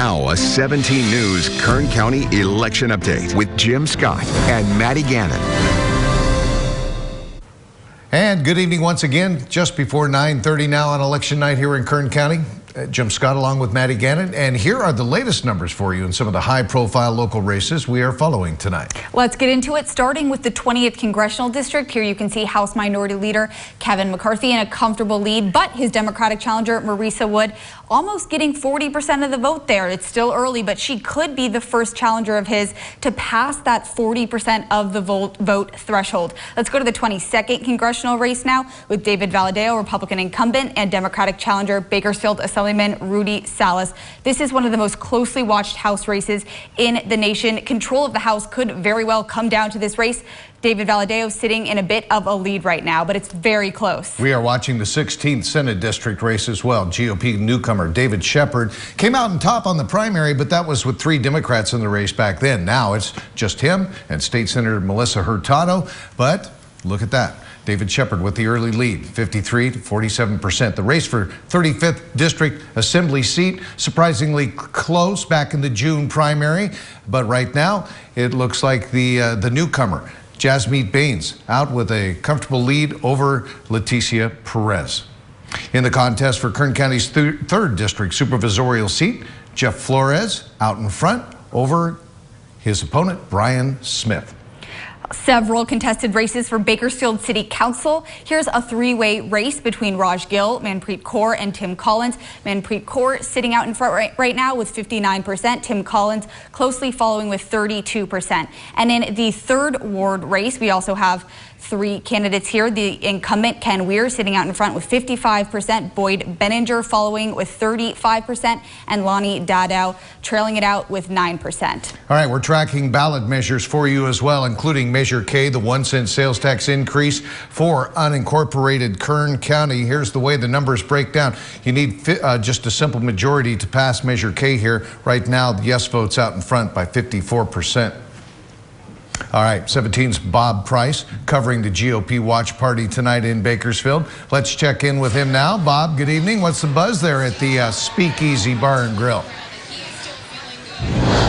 Now, a 17 News Kern County election update with Jim Scott and Maddie Gannon. And good evening once again, just before 9:30 now on election night here in Kern County. Jim Scott along with Maddie Gannon, and here are the latest numbers for you in some of the high-profile local races we are following tonight. Let's get into it, starting with the 20th Congressional District. Here you can see House Minority Leader Kevin McCarthy in a comfortable lead, but his Democratic challenger Marisa Wood almost getting 40% of the vote there. It's still early, but she could be the first challenger of his to pass that 40% of the vote threshold. Let's go to the 22nd Congressional race now with David Valadao, Republican incumbent, and Democratic challenger Bakersfield Assemblyman Rudy Salas. This is one of the most closely watched House races in the nation. Control of the House could very well come down to this race. David Valadao sitting in a bit of a lead right now, but it's very close. We are watching the 16th Senate District race as well. GOP newcomer David Shepard came out on top on the primary, but that was with 3 Democrats in the race back then. Now it's just him and State Senator Melissa Hurtado, but look at that. David Shepard with the early lead, 53 to 47%. The race for 35th District Assembly seat, surprisingly close back in the June primary, but right now it looks like the newcomer, Jasmeet Bains, out with a comfortable lead over Leticia Perez. In the contest for Kern County's 3rd District Supervisorial seat, Jeff Flores out in front over his opponent, Brian Smith. Several contested races for Bakersfield City Council. Here's a 3-way race between Raj Gill, Manpreet Kaur, and Tim Collins. Manpreet Kaur sitting out in front right now with 59%. Tim Collins closely following with 32%. And in the 3rd ward race, we also have 3 candidates here. The incumbent Ken Weir sitting out in front with 55%, Boyd Benninger following with 35%, and Lonnie Dadao trailing it out with 9%. All right, we're tracking ballot measures for you as well, including Measure K, the 1-cent sales tax increase for unincorporated Kern County. Here's the way the numbers break down. You need just a simple majority to pass Measure K here. Right now, the yes vote's out in front by 54%. All right, 17's Bob Price covering the GOP watch party tonight in Bakersfield. Let's check in with him now. Bob, good evening. What's the buzz there at the Speakeasy Bar and Grill?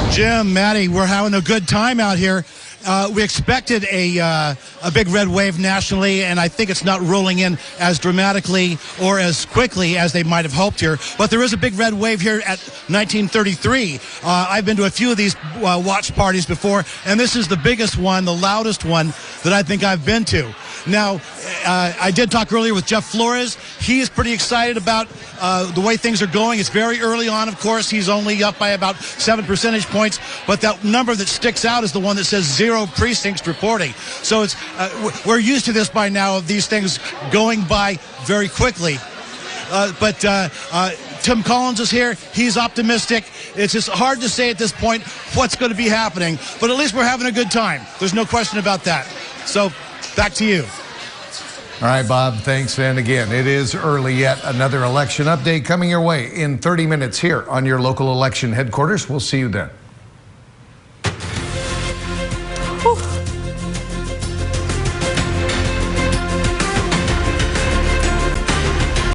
Jim, Maddie, we're having a good time out here. We expected a big red wave nationally, and I think it's not rolling in as dramatically or as quickly as they might have hoped here. But there is a big red wave here at 1933. I've been to a few of these watch parties before, and this is the biggest one, the loudest one that I think I've been to. Now, I did talk earlier with Jeff Flores. He is pretty excited about the way things are going. It's very early on, of course. He's only up by about 7 percentage points, but that number that sticks out is the one that says 0 precincts reporting. So it's we're used to this by now, of these things going by very quickly. But Tim Collins is here. He's optimistic. It's just hard to say at this point what's going to be happening, but at least we're having a good time. There's no question about that. So back to you. All right, Bob, thanks. And again, it is early yet. Another election update coming your way in 30 minutes here on your local election headquarters. We'll see you then.